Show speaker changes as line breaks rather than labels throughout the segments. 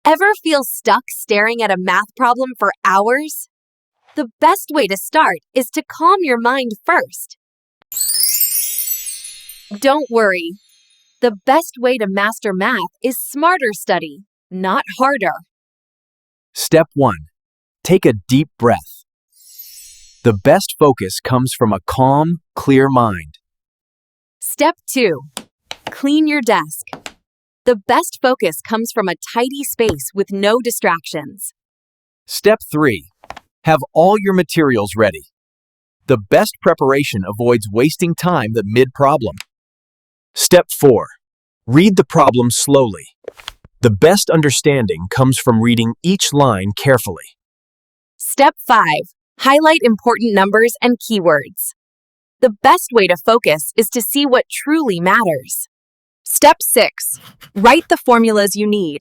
Ever feel stuck staring at a math problem for hours? The best way to start is to calm your mind first. Don't worry. The best way to master math is smarter study, not harder.
Step 1. Take a deep breath. The best focus comes from a calm, clear mind.
Step 2. Clean your desk. The best focus comes from a tidy space with no distractions.
Step 3. Have all your materials ready. The best preparation avoids wasting time mid-problem. Step 4. Read the problem slowly. The best understanding comes from reading each line carefully.
Step 5. Highlight important numbers and keywords. The best way to focus is to see what truly matters. Step 6. Write the formulas you need.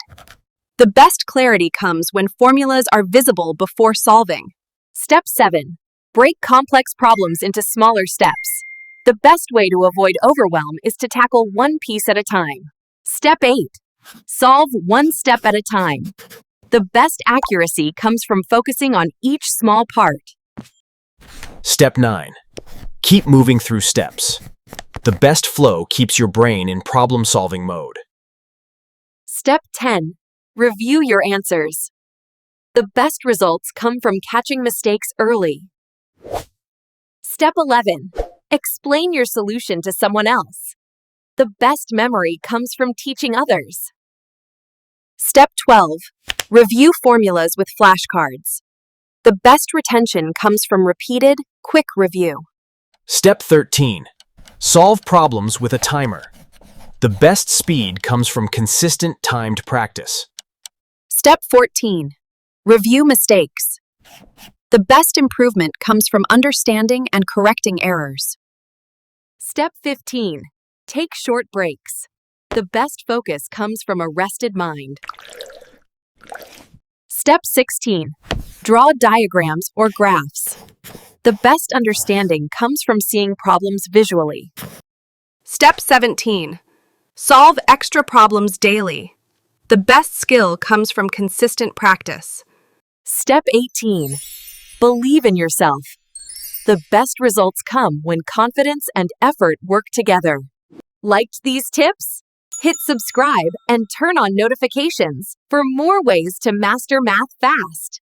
The best clarity comes when formulas are visible before solving. Step 7. Break complex problems into smaller steps. The best way to avoid overwhelm is to tackle one piece at a time. Step 8. Solve one step at a time. The best accuracy comes from focusing on each small part.
Step 9. Keep moving through steps. The best flow keeps your brain in problem-solving mode.
Step 10. Review your answers. The best results come from catching mistakes early. Step 11. Explain your solution to someone else. The best memory comes from teaching others. Step 12. Review formulas with flashcards. The best retention comes from repeated, quick review.
Step 13. Solve problems with a timer. The best speed comes from consistent timed practice.
Step 14. Review mistakes. The best improvement comes from understanding and correcting errors. Step 15. Take short breaks. The best focus comes from a rested mind. Step 16. Draw diagrams or graphs. The best understanding comes from seeing problems visually. Step 17. Solve extra problems daily. The best skill comes from consistent practice. Step 18. Believe in yourself. The best results come when confidence and effort work together. Liked these tips? Hit subscribe and turn on notifications for more ways to master math fast.